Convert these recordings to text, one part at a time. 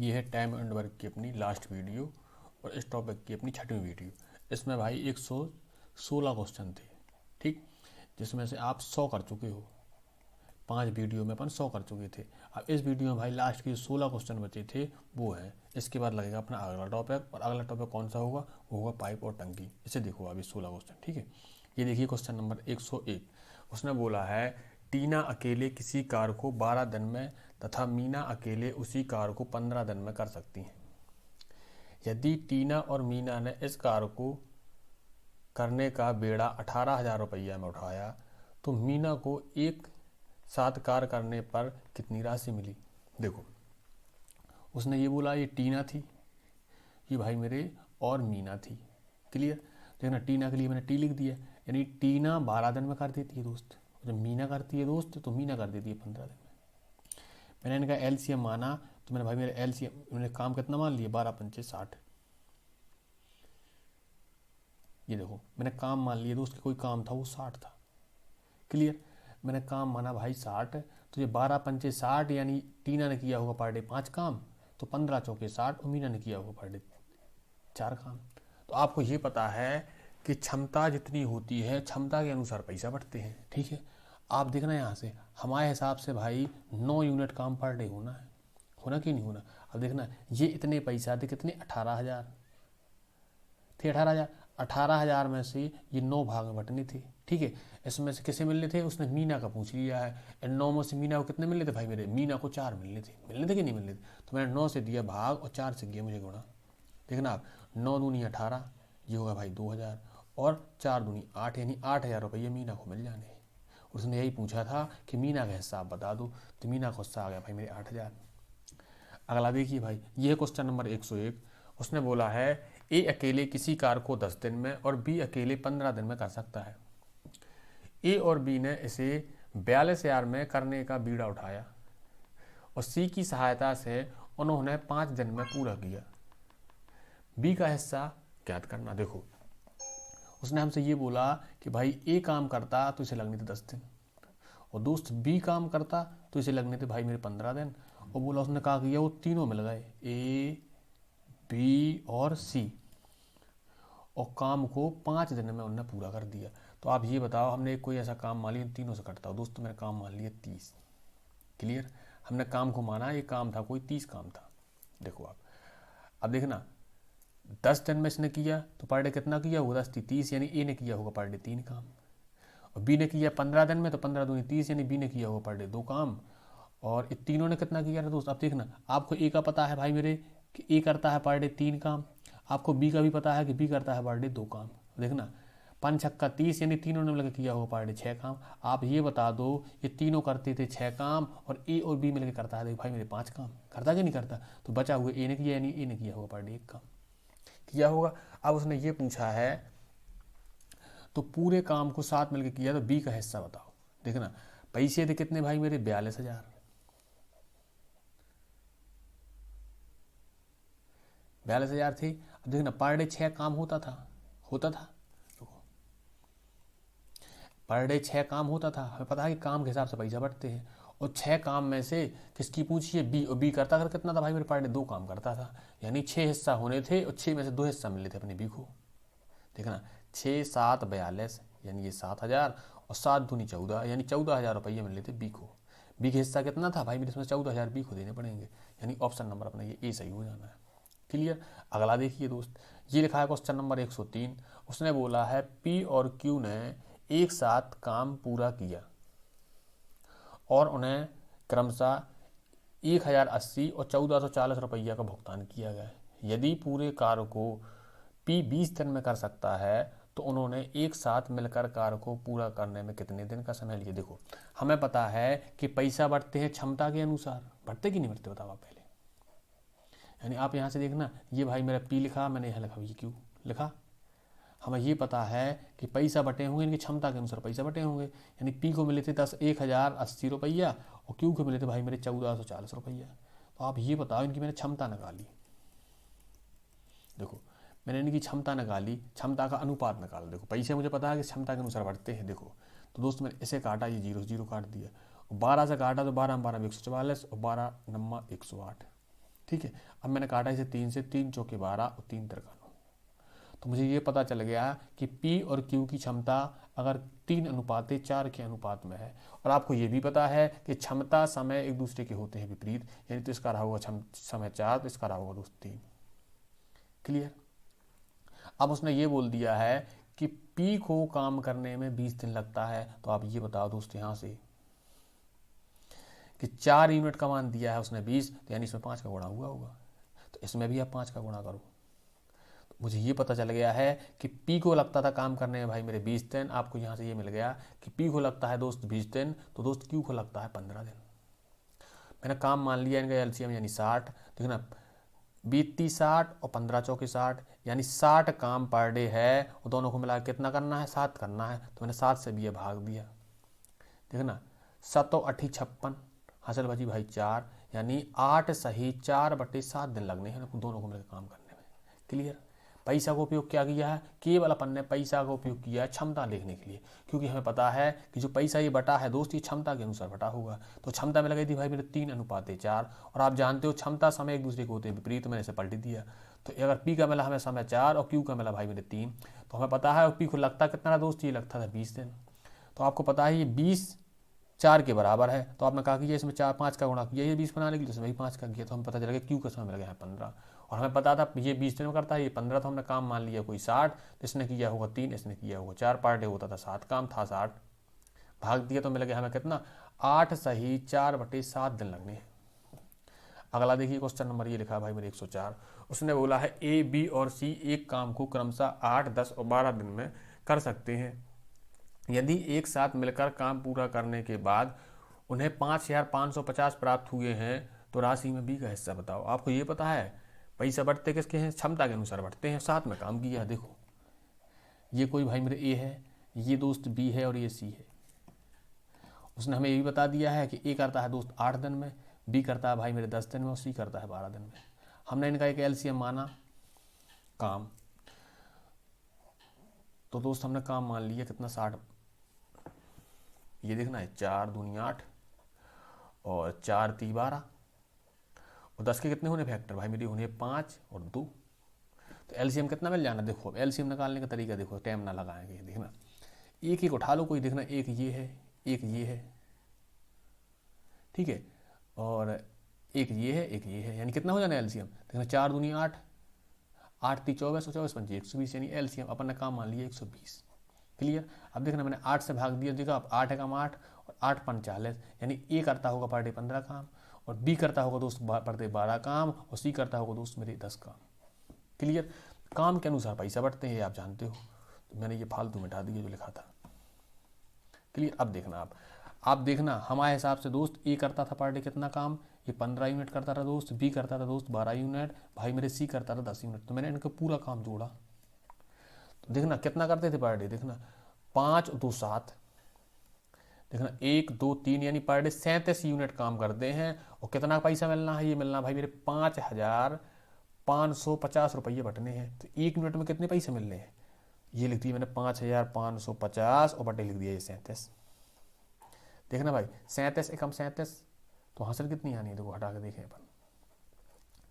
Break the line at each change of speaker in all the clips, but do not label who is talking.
ये है time and work की अपनी लास्ट वीडियो और इस टॉपिक की अपनी छठवीं वीडियो। इसमें भाई 116 क्वेश्चन थे, ठीक, जिसमें से आप 100 कर चुके हो। 5 वीडियो में अपन 100 कर चुके थे। अब इस वीडियो में भाई लास्ट के 16 क्वेश्चन बचे थे वो हैं। इसके बाद लगेगा अपना अगला टॉपिक, और अगला टॉपिक कौन सा होगा? वो होगा पाइप और टंकी। इसे देखो अभी 16 क्वेश्चन, ठीक है। ये देखिए क्वेश्चन नंबर 101। उसने बोला है टीना अकेले किसी कार को 12 दिन में तथा मीना अकेले उसी कार को 15 दिन में कर सकती हैं। यदि टीना और मीना ने इस कार को करने का बेड़ा 18,000 रुपया में उठाया तो मीना को एक साथ कार करने पर कितनी राशि मिली? देखो, उसने ये बोला ये टीना थी, ये भाई मेरे और मीना थी। क्लियर? देखना, टीना के लिए मैंने टी लिख दिया, यानी टीना 12 दिन में कर देती है दोस्त। जब मीना करती है दोस्त तो मीना कर देती है 15 दिन में। मैंने इनका एलसीएम माना तो मैंने भाई मेरे एलसीएम मैंने काम कितना मान लिया? 12 पंचे 60। ये देखो मैंने काम मान लिया दोस्त, कोई काम था वो 60 था। क्लियर? मैंने काम माना भाई 60, तो ये 12 पंचे 60 यानी टीना ने किया होगा पर डे 5 काम, तो 15 चौके 60 और मीना ने किया होगा पर डे 4 काम। तो आपको ये पता है कि क्षमता जितनी होती है क्षमता के अनुसार पैसा बढ़ते हैं, ठीक है। आप देखना यहाँ से हमारे हिसाब से भाई 9 यूनिट काम पर डे होना कि नहीं होना? अब देखना ये इतने पैसा थे, कितने? 18,000 थे। 18,000 में से ये 9 भाग में बटने थे, ठीक है। इसमें से किसे मिलने थे? उसने मीना का पूछ लिया है। इन 9 में से मीना को कितने मिलने थे भाई मेरे? मीना को 4 मिलने थे कि नहीं मिलने थे? तो मैंने 9 से दिया भाग और 4 से किया मुझे गुणा। देखना आप, 9 दूनी 18, ये होगा भाई 2,000, और 4 दूनी 8, यानी 8,000 रुपये मीना को मिल जाने। उसने यही पूछा था कि मीना का हिस्सा आप बता दो, तो मीना का हिस्सा आ गया भाई मेरे 8,000। अगला देखिए भाई, ये है क्वेश्चन नंबर 101। उसने बोला है ए अकेले किसी कार को 10 दिन में और बी अकेले 15 दिन में कर सकता है। ए और बी ने इसे 42,000 में करने का बीड़ा उठाया और सी की सहायता से उन्होंने 5 दिन में पूरा किया। बी का हिस्सा ज्ञात करना। देखो, उसने हमसे ये बोला कि भाई ए काम करता तो इसे लगने थे 10 दिन, और दोस्त बी काम करता तो इसे लगने थे भाई मेरे 15 दिन। और बोला उसने कहा किया वो तीनों मिल गए, ए बी और सी, और काम को 5 दिन में उन्होंने पूरा कर दिया। तो आप ये बताओ, हमने कोई ऐसा काम मान लिया तीनों से कटता हो? दोस्तों मैंने काम मान लिया 30। क्लियर? हमने काम को माना ये काम था कोई 30 काम था। देखो आप, अब देखना 10 दिन में इसने किया तो पर डे कितना किया होगा? 10 30, यानी ए ने किया होगा पर डे 3 काम, और बी ने किया 15 दिन में तो 15 दूनी 30, यानी बी ने किया होगा पर डे 2 काम, और इन तीनों ने कितना किया था दोस्त? अब देखना, आपको ए का पता है भाई मेरे कि ए करता है पर डे 3 काम, आपको बी का भी पता है कि बी करता है पर डे 2 काम। देखना 5 छक्का 30, यानी तीनों ने मिलकर किया होगा पर डे 6 काम। आप ये बता दो ये तीनों करते थे 6 काम और ए और बी मिलकर करता है देख भाई मेरे 5 काम, करता कि नहीं करता? तो बचा हुआ ए ने किया, यानी ए ने किया होगा पर डे 1 काम किया होगा। अब उसने ये पूछा है तो पूरे काम को साथ मिलकर किया तो बी का हिस्सा बताओ। देखना पैसे थे कितने भाई मेरे? 42,000। 42,000 थे। अब देखना पर डे 6 काम होता था पर डे 6 काम होता था। हमें पता है कि काम के हिसाब से पैसा बढ़ते हैं, और 6 काम में से किसकी पूछिए? बी, और बी करता कितना था भाई मेरे? पर डे 2 काम करता था, यानी 6 हिस्सा होने थे और 6 में से 2 हिस्सा मिले थे अपने बी को। देखना 6 7 42, यानी ये 7,000, और 7 दूनी 14, यानी 14,000 रुपये मिले थे बी को। बी का हिस्सा कितना था भाई मेरे? इसमें 14,000 बी को देने पड़ेंगे, यानी ऑप्शन नंबर अपना ये ए सही हो जाना है। क्लियर? अगला देखिए दोस्त, ये लिखा है क्वेश्चन नंबर 103। उसने बोला है पी और क्यू ने एक साथ काम पूरा किया और उन्हें क्रमशः 1,080 और 1,440 रुपया का भुगतान किया गया। यदि पूरे कार्य को पी 20 दिन में कर सकता है तो उन्होंने एक साथ मिलकर कार्य को पूरा करने में कितने दिन का समय लिया? देखो, हमें पता है कि पैसा बढ़ते हैं क्षमता के अनुसार, बढ़ते कि नहीं बढ़ते बताओ आप पहले। यानी आप यहाँ से देखना, ये भाई मेरा पी लिखा, मैंने यहाँ लिखा ये क्यू लिखा। हमें ये पता है कि पैसा बटे होंगे इनकी क्षमता के अनुसार पैसा बटे होंगे, यानी पी को मिले थे 1,080 रुपया और क्यू को मिले थे भाई मेरे 1,440 रुपया। तो आप ये बताओ इनकी मैंने क्षमता निकाली। देखो मैंने इनकी क्षमता निकाली, क्षमता का अनुपात निकाला। देखो पैसे मुझे पता है कि क्षमता के अनुसार बढ़ते हैं। देखो तो दोस्त मैंने इसे काटा, ये 0 0 काट दिया, और 12 से काटा तो 12 12 144 और 12 9 108। ठीक है। अब मैंने काटा इसे 3 से, 3 चौके 12 और 3 तिरका 9। तो मुझे ये पता चल गया कि P और Q की क्षमता अगर 3:4 के अनुपात में है, और आपको ये भी पता है कि क्षमता समय एक दूसरे के होते हैं विपरीत, यानी तो इसका रहा होगा समय 4, तो इसका रहा होगा दोस्त 3। क्लियर। अब उसने ये बोल दिया है कि P को काम करने में 20 दिन लगता है, तो आप ये बताओ दोस्त यहाँ से कि 4 यूनिट का मान दिया है उसने 20, तो यानी इसमें 5 का गुणा हुआ होगा, तो इसमें भी आप 5 का गुणा करो। तो मुझे ये पता चल गया है कि P को लगता था काम करने में भाई मेरे 20 दिन। आपको यहाँ से ये मिल गया कि P को लगता है दोस्त 20 दिन, तो दोस्त Q को लगता है 15 दिन। मैंने काम मान लिया इनका एलसीएम यानी 60। देखना 20 60 और 15 चौके 60, यानी 60 काम पर डे है, और दोनों को मिला कितना करना है, 7 करना है। तो मैंने 7 से भी ये भाग दिया। देखना 7 8 56, हासिल बची भाई 4, यानी 8 सही 4/7 दिन लगने हैं दोनों को मिलकर काम करने में। क्लियर। पैसा का उपयोग क्या किया है, केवल अपन ने पैसा का उपयोग किया है क्षमता देखने के लिए, क्योंकि हमें पता है कि जो पैसा ये बटा है दोस्त ये क्षमता के अनुसार बटा होगा। तो क्षमता में लगी थी भाई मेरे 3:4, और आप जानते हो क्षमता समय एक दूसरे के होते हैं विपरीत, मैंने इसे पलट दिया। तो अगर P का मिला हमें समय 4 और Q का मिला भाई मेरे 3, तो हमें पता है P को लगता कितना दोस्त, ये लगता था 20 दिन। तो आपको पता है ये 20 4 के बराबर है, तो आपने कहा कि ये इसमें 4 5 का गुणा किया, ये 20 बनाने के लिए इसमें भी 5 का किया, तो हमें पता चला कि Q का समय मिल गया है 15। और हमें पता था ये 20 दिन में करता है, ये 15, तो हमने काम मान लिया कोई 60, तो इसने किया होगा 3, इसने किया होगा 4, पर डे होता था 7 काम था 60, भाग दिया तो मिल गया हमें कितना, 8 सही 4/7 दिन लगने हैं। अगला देखिए क्वेश्चन नंबर ये लिखा है भाई मेरे 104। उसने बोला है A, B और C एक काम को क्रमशः 8 10 और 12 दिन में कर सकते हैं। यदि एक साथ मिलकर काम पूरा करने के बाद उन्हें 5550 प्राप्त हुए हैं, तो राशि में B का हिस्सा बताओ। आपको ये पता है पैसा बढ़ते किसके हैं, क्षमता के अनुसार बढ़ते हैं। साथ में काम किया है, देखो ये कोई भाई मेरे A है, ये दोस्त B है और ये C है। उसने हमें ये भी बता दिया है कि A करता है दोस्त 8 दिन में, B करता है भाई मेरे 10 दिन में और C करता है 12 दिन में। हमने इनका एक एलसीएम माना काम, तो दोस्त हमने काम मान लिया कितना 60। ये देखना है 4 दूनी 8 और 4 3 12 और 10 के कितने होने फैक्टर भाई मेरी होने 5 और 2। तो एलसीएम कितना मिल जाना, देखो एलसीएम निकालने का तरीका देखो, टाइम ना लगाएंगे। देखना एक एक उठा लो कोई, देखना एक ये है, एक ये है, ठीक है, और एक ये है, एक ये है, यानी कितना हो जाना एलसीएम। देखना 4 दूनी 8, 8 3 24 और 24 5 120, यानी एलसीएम अपन ने काम मान लिया 120। क्लियर। अब देखना मैंने 8 से भाग दिया, देखा अब 8 एकम 8 और 8 5 40, यानी A करता होगा पर डे 15 काम, और B करता होगा दोस्त पर डे 12 काम, और C करता होगा दोस्त मेरे 10 काम। क्लियर। काम के अनुसार पैसा बढ़ते हैं, ये आप जानते हो, तो मैंने ये फालतू मिटा दिया जो लिखा था। क्लियर। अब देखना आप देखना हमारे हिसाब से दोस्त A करता था पर डे कितना काम, ये 15 यूनिट करता था दोस्त, B करता था दोस्त 12 यूनिट, भाई मेरे C करता था 10 यूनिट। तो मैंने इनका पूरा काम जोड़ा, तो देखना कितना करते थे पर डे, देखना 5 और 2 7, देखना 1 2 3, यानी पर डे 37 यूनिट काम करते हैं। और कितना पैसा मिलना है, ये मिलना भाई मेरे 5550 रुपये बटने हैं। तो 1 यूनिट में कितने पैसे मिल रहे हैं, ये लिख दिया मैंने 5550 और बटे लिख दिया ये 37। देखना भाई 37 एकम 37, तो हासिल कितनी आनी है, देखो हटा के देखें अपन।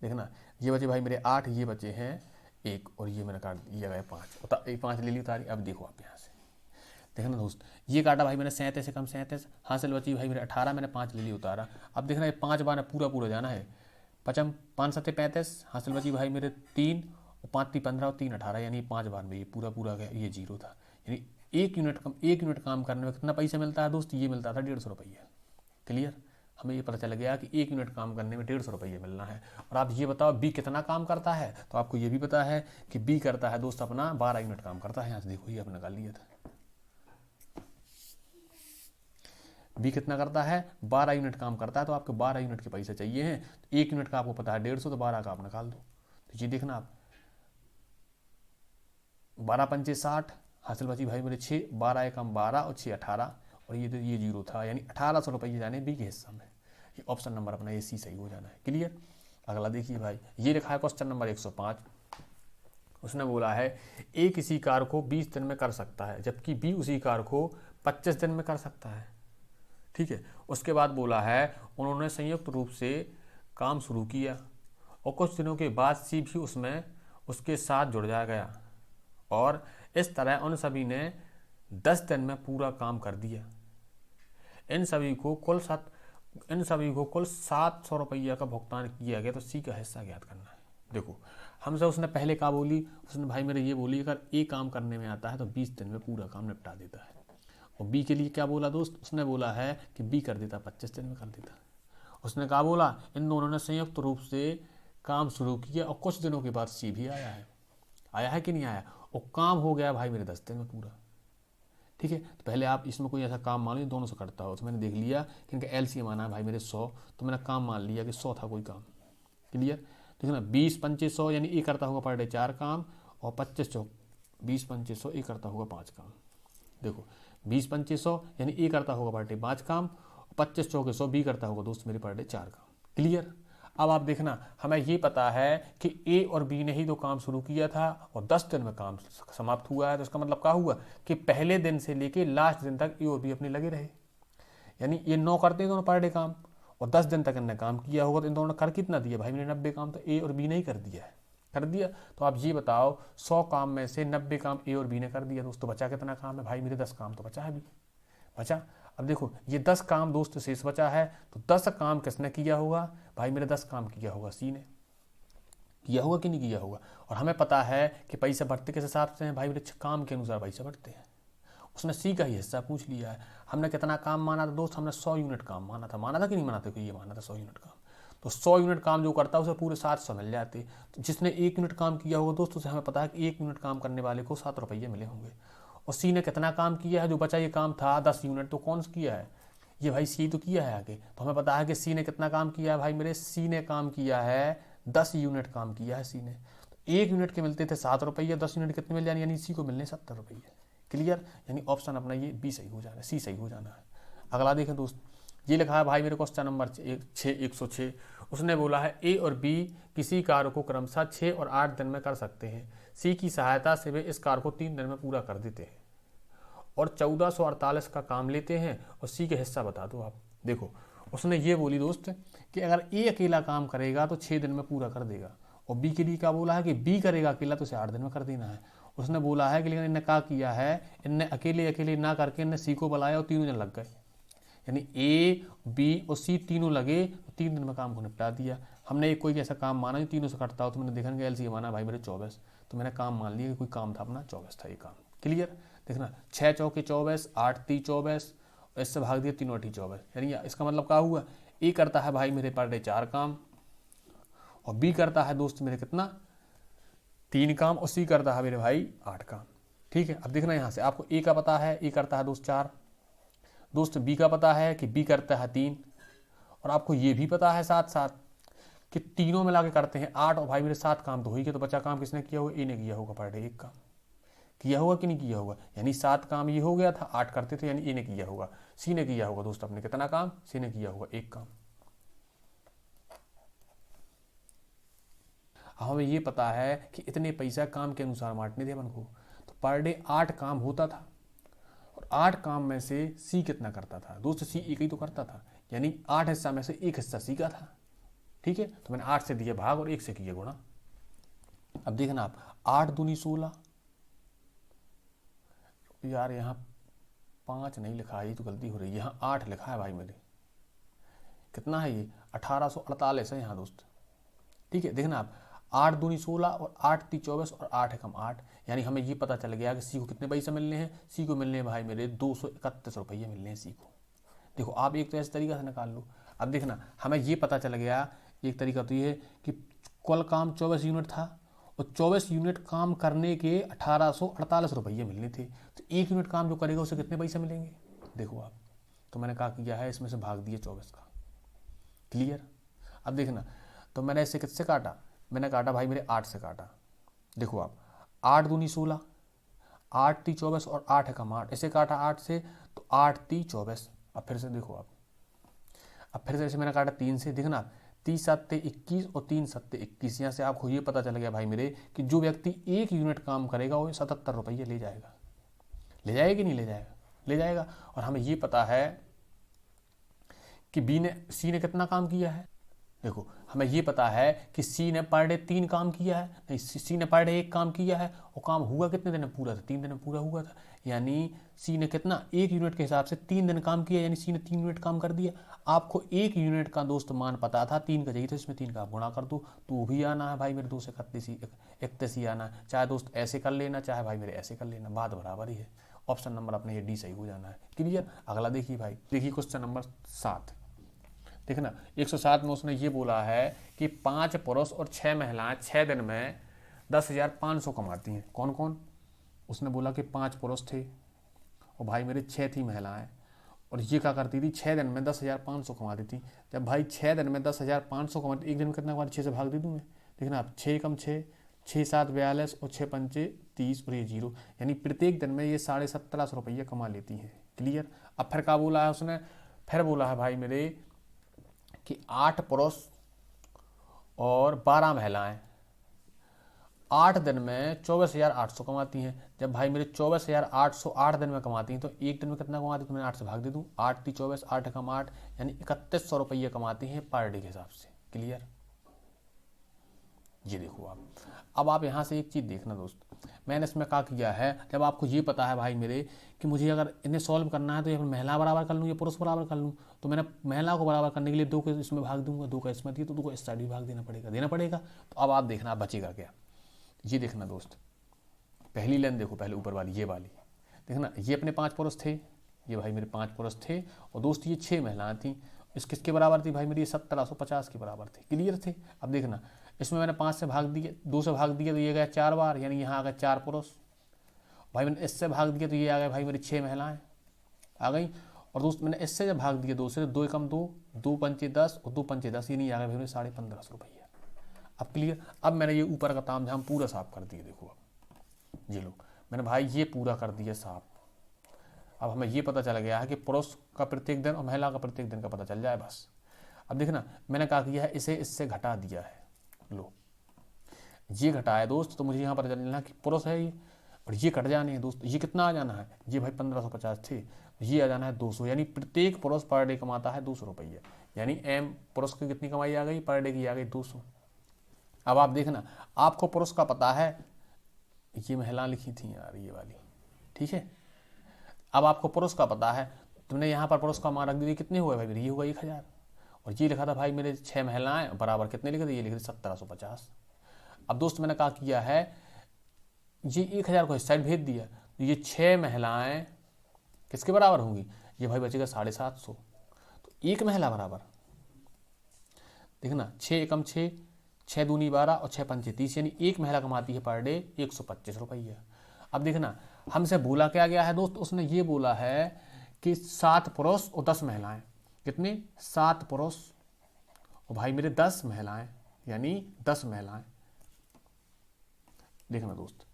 देखना ये बचे भाई मेरे 8, ये बचे हैं 1, और ये मैंने काट दिया गया 5, 5 ले ली उतारी। अब देखो आप यहाँ से देखना दोस्त, ये काटा भाई मैंने 37 एकम 37, हासिल बची भाई मेरे 18, मैंने 5 ले ली उतारा। अब देखना ये 5 बार पूरा जाना है, 5 7 35, हासिल बची भाई मेरे 3 और 5 3 15 और 3 18, यानी 5 बार में ये पूरा गया, ये 0 था। यानी 1 यूनिट काम करने में कितना पैसा मिलता है दोस्त, ये मिलता था 150 रुपये। क्लियर। हमें ये पता चल गया कि 1 यूनिट काम करने में 150 रुपये मिलना है। और आप ये बताओ B कितना काम करता है, तो आपको ये भी पता है कि B करता है दोस्त अपना 12 यूनिट काम करता है। यहाँ से देखो ये आपने निकाल लिया था, B कितना करता है, 12 यूनिट काम करता है, तो आपको 12 यूनिट के पैसे चाहिए हैं। तो 1 यूनिट का आपको पता है 150, तो 12 का आप निकाल दो। तो ये देखना आप 12 पंचे 60, हासिल बची भाई मेरे 6, 12 एकम 12 और 6 18, और ये 0 था, यानी 1800 रुपये जाने B के हिस्सा में। ये ऑप्शन नंबर अपना ये C सही हो जाना है। क्लियर। अगला देखिए भाई, ये लिखा है क्वेश्चन नंबर 105। उसने बोला है A किसी कार्य को 20 दिन में कर सकता है, जबकि B उसी कार्य को 25 दिन में कर सकता है। ठीक है। उसके बाद बोला है उन्होंने संयुक्त रूप से काम शुरू किया और कुछ दिनों के बाद सी भी उसमें उसके साथ जुड़ जा गया और इस तरह उन सभी ने 10 दिन में पूरा काम कर दिया। इन सभी को कुल 700 रुपया का भुगतान किया गया। तो सी का हिस्सा ज्ञात करना है। देखो हमसे उसने पहले क्या बोली, उसने भाई मेरे ये बोली अगर ए काम करने में आता है तो 20 दिन में पूरा काम निपटा देता है। और बी के लिए क्या बोला दोस्त, उसने बोला है कि बी कर देता 25 दिन में कर देता। उसने कहा बोला इन दोनों ने संयुक्त रूप से काम शुरू किया और कुछ दिनों के बाद सी भी आया है कि नहीं आया, और काम हो गया भाई मेरे 10 दिन में पूरा। ठीक है, तो पहले आप इसमें कोई ऐसा काम मान लो दोनों से करता हो। तो मैंने देख लिया कि इनका एलसीएम आना है भाई मेरे 100, तो मैंने काम मान लिया कि 100 था कोई काम। क्लियर, देखो ना 20 25 100 यानी ए करता होगा पर डे 4 काम, और 25 20 25 100 ए करता होगा 5 काम। देखो 20 25 100 यानी ए करता होगा पर डे 5 काम, 25 चौके 100 बी करता होगा दोस्त मेरे पर डे 4 काम। क्लियर, अब आप देखना हमें ये पता है कि ए और बी ने ही तो काम शुरू किया था और 10 दिन में काम समाप्त हुआ है। तो इसका मतलब क्या हुआ कि पहले दिन से लेके लास्ट दिन तक ए और बी अपने लगे रहे। यानी ये 9 करते हैं दोनों पर डे काम और 10 दिन तक इन्होंने काम किया होगा। तो इन दोनों ने कर कितना दिया भाई, मैंने 90 काम। तो ए और बी ने ही कर दिया है, कर दिया। तो आप ये बताओ 100 काम में से 90 काम ए और बी ने कर दिया दोस्तों, बचा कितना काम है भाई मेरे 10 काम तो बचा है अभी, बचा। अब देखो ये 10 काम दोस्त शेष बचा है, तो 10 काम किसने किया होगा भाई मेरे 10 काम किया होगा सी ने, किया होगा कि नहीं किया होगा। और हमें पता है कि पैसे बढ़ते किस हिसाब से हैं भाई मेरे काम के अनुसार पैसे बढ़ते हैं। उसने सी का ही हिस्सा पूछ लिया है। हमने कितना काम माना था दोस्त, हमने 100 यूनिट काम माना था कि नहीं माना था, कि ये माना था 100 यूनिट काम। तो 100 यूनिट काम जो करता है उसे पूरे 700 मिल जाते। तो जिसने 1 यूनिट काम किया होगा दोस्त उसे हमें पता है कि 1 यूनिट काम करने वाले को 7 रुपये मिले होंगे। और सी ने कितना काम किया है, जो बचा ये काम था 10 यूनिट, तो कौन सा किया है ये भाई सी तो किया है आगे। तो हमें पता है कि सी ने कितना काम किया है भाई मेरे, सी ने काम किया है 10 यूनिट काम किया है सी ने। तो 1 यूनिट के मिलते थे 7 रुपये, 10 यूनिट कितने मिल जाने, यानी सी को मिलने 70 रुपये। क्लियर, यानी ऑप्शन अपना ये बी सही हो जाना है, सी सही हो जाना है। अगला देखें दोस्त, ये लिखा है भाई मेरे क्वेश्चन नंबर 106। उसने बोला है ए और बी किसी कार्य को क्रमशः 6 और 8 दिन में कर सकते हैं। सी की सहायता से वे इस कार्य को 3 दिन में पूरा कर देते हैं और 1448 का काम लेते हैं, और सी का हिस्सा बता दो आप। देखो उसने ये बोली दोस्त कि अगर ए अकेला काम करेगा तो 6 दिन में पूरा कर देगा, और बी के लिए क्या बोला है कि बी करेगा अकेला तो उसे 8 दिन में कर देना है। उसने बोला है कि लेकिन इन्हें क्या किया है, इनने अकेले ना करके इनने सी को बुलाया और तीनों जन लग गए, यानी ए बी और सी तीनों लगे तो 3 दिन में काम को निपटा दिया। हमने एक कोई ऐसा काम माना जो तीनों से करता हो, तो मैंने देखा एल सी माना भाई मेरे 24, तो मैंने काम मान लिया कि कोई काम था अपना 24 था ये काम। क्लियर, देखना 6 चौके 24, 8 3 24, और इससे भाग दिया 3 8 24, यानी इसका मतलब क्या हुआ, ए करता है भाई मेरे पर डे 4 काम और बी करता है दोस्त मेरे कितना 3 काम, और सी करता है मेरे भाई 8 काम। ठीक है, अब देखना यहाँ से आपको ए का पता है, ए करता है दोस्त 4 दोस्त, बी का पता है कि बी करता है 3, और आपको ये भी पता है साथ साथ कि तीनों मिला के करते हैं 8, और भाई मेरे 7 काम तो हो ही गए। तो बचा काम किसने किया होगा, ए ने किया होगा पर डे 1 काम, किया होगा कि नहीं किया होगा, यानी 7 काम ये हो गया था, 8 करते थे यानी ए ने किया होगा। सी ने किया होगा दोस्त अपने कितना काम, सी ने किया होगा 1 काम। हमें ये पता है कि इतने पैसा काम के अनुसार बांटने थे अपन को, तो पर डे 8 काम होता था, और 8 काम में से सी कितना करता था दोस्त, सी एक ही तो करता था, यानी 8 हिस्सा में से 1 हिस्सा सी का था। ठीक है, तो मैंने 8 से दिया भाग और 1 से किया गुणा। अब देखना आप 8 दूनी 16, यार यहाँ 5 नहीं लिखा है, ये तो गलती हो रही है, यहाँ 8 लिखा है भाई मेरे, कितना है ये 1848 है यहाँ दोस्त। ठीक है, देखना आप 8 दूनी 16 और 8 3 24 और 8 एकम 8, यानी हमें ये पता चल गया कि सी को कितने पैसे मिलने हैं, सी को मिलने हैं भाई मेरे 231 रुपये मिलने हैं सी को। देखो आप एक तो ऐसे तरीका से निकाल लो। अब देखना हमें ये पता चल गया, एक तरीका तो ये है कि कुल काम 24 यूनिट था और 24 यूनिट काम करने के 1848 रुपये मिलने थे, तो 1 यूनिट काम जो करेगा उसे कितने पैसे मिलेंगे देखो आप। तो मैंने क्या किया है, इसमें से भाग दिया 24 का। क्लियर, अब देखना तो मैंने इसे किससे काटा, मैंने काटा भाई मेरे 8 से काटा। देखो आप 8 दूनी 16, 8 3 24 और 8 एकम 8, इसे काटा 8 से तो 8 3 24। अब फिर से देखो आप, अब फिर से इसे मैंने काटा 3 से, देखना 3 7 21 और 3 7 21, यहाँ से आपको ये पता चल गया भाई मेरे कि जो व्यक्ति 1 यूनिट काम करेगा वो 77 रुपये ले जाएगा। ले जाएगा कि नहीं ले जाएगा, ले जाएगा। और हमें ये पता है कि बी ने सी ने कितना काम किया है, देखो हमें ये पता है कि सी ने पर डे 3 काम किया है, नहीं सी ने पर डे 1 काम किया है, और काम हुआ कितने दिन में पूरा था, 3 दिन में पूरा हुआ था। यानी सी ने कितना 1 यूनिट के हिसाब से 3 दिन काम किया, यानी सी ने 3 यूनिट काम कर दिया। आपको 1 यूनिट का दोस्त मान पता था, 3 का चाहिए, तो इसमें 3 का आप गुणा कर दो, तो वो भी आना है भाई मेरे 2 से 31 ही आना है। चाहे दोस्त ऐसे कर लेना, चाहे भाई मेरे ऐसे कर लेना, बात बराबर ही है। ऑप्शन नंबर अपने ये डी सही हो जाना है। क्लियर। अगला देखिए भाई, देखिए क्वेश्चन नंबर 7। देखना 107 में उसने ये बोला है कि 5 पुरुष और 6 महिलाएं 6 दिन में 10,500 कमाती हैं। कौन कौन? उसने बोला कि 5 पुरुष थे और भाई मेरे 6 थी महिलाएं, और ये क्या करती थी 6 दिन में 10,500 कमाती थी। जब भाई 6 दिन में 10,500 कमाती, एक दिन में कितना कमाती, 6 से भाग दे दूँ मैं। देखना आप 6 कम 6, 6 7 42 और 6 पंचे 30 और ये 0, यानी प्रत्येक दिन में ये 1750 रुपये कमा लेती हैं। क्लियर। अब फिर क्या बोला है उसने, फिर बोला है भाई मेरे कि 8 पुरुष और 12 महिलाएं 8 दिन में 24,800 कमाती हैं। जब भाई मेरे 24,800 8 दिन में कमाती हैं, तो एक दिन में कितना कमाती है, तो मैं 8 से भाग दे दूँ। 8 × 24, 8 कम 8, यानी 3100 रुपये कमाती हैं पर डे के हिसाब से। क्लियर। ये देखो आप, अब आप यहाँ से एक चीज़ देखना दोस्त, मैंने इसमें क्या किया है, जब आपको ये पता है भाई मेरे कि मुझे अगर इन्हें सॉल्व करना है तो ये महिला बराबर कर लूँ या पुरुष बराबर कर लूँ, तो मैंने महिला को बराबर करने के लिए 2 को इसमें भाग दूंगा, 2 का इसमें दिया तो 2 को इस साइड भी भाग देना पड़ेगा। तो अब आप देखना बचेगा क्या। ये देखना दोस्त, पहली लाइन देखो, पहले ऊपर वाली ये वाली देखना, ये अपने 5 पुरुष थे, ये भाई मेरे 5 पुरुष थे, और दोस्त ये 6 महिलाएं थी। इस किसके बराबर थी भाई मेरी, 1750 के बराबर थी। क्लियर थे। अब देखना इसमें मैंने 5 से भाग दिया, 2 से भाग दिया तो ये गया 4 बार, यानी यहाँ आ गए 4 पुरुष। भाई मैंने इससे भाग दिया तो ये आ गए भाई मेरी 6 महिलाएं आ गई। और दोस्त मैंने इससे जब भाग दिया 2 से, 2 कम 2, 2 पंचे 10 और 2 पंचे 10, ये नहीं आ गए भाई मेरे 1550 रुपये। अब क्लियर। अब मैंने ये ऊपर का ताम झाम पूरा साफ कर दिया। देखो अब ये लो, मैंने भाई ये पूरा कर दिया साफ। अब हमें ये पता चल गया है कि पुरुष का प्रत्येक दिन और महिला का प्रत्येक दिन का पता चल जाए बस। अब देखना मैंने क्या किया है, इसे इससे घटा दिया है। लो ये घटाया दोस्त, तो मुझे यहाँ पता चलना कि पुरुष है ये, और ये कट जाने हैं दोस्त। ये कितना आ जाना है, ये भाई 1550 थे, ये आ जाना है 200, यानी प्रत्येक पुरुष पर डे कमाता है 200 रुपये। यानी एम पुरुष की कितनी कमाई आ गई, पर डे की आ गई 200। अब आप देखना, आपको पुरुष का पता है, ये महिला लिखी थी यार ये वाली, ठीक है। अब आपको पुरुष का पता है, तुमने यहाँ पर पुरुष का मान रख दिया, कितने हुए भाई, ये हुआ 1000, और ये लिखा था भाई मेरे 6 महिलाएं बराबर कितने लिखे थे, ये लिखे थे 1750। अब दोस्त मैंने क्या किया है, ये 1000 को इस साइड भेज दिया, तो ये 6 महिलाएं किसके बराबर होंगी, ये भाई बचेगा 750, तो 1 महिला बराबर। देखना 6 एकम 6, 6 दूनी 12 और 6 पंचे 30, यानी 1 महिला कमाती है पर डे 125 रुपये। अब देखना हमसे बोला क्या गया है दोस्त, उसने ये बोला है कि 7 पुरुष और 10 महिलाएं, कितने 7 पुरुष और भाई मेरे 10 महिलाएं, यानी 10 महिलाएं। देखना दोस्त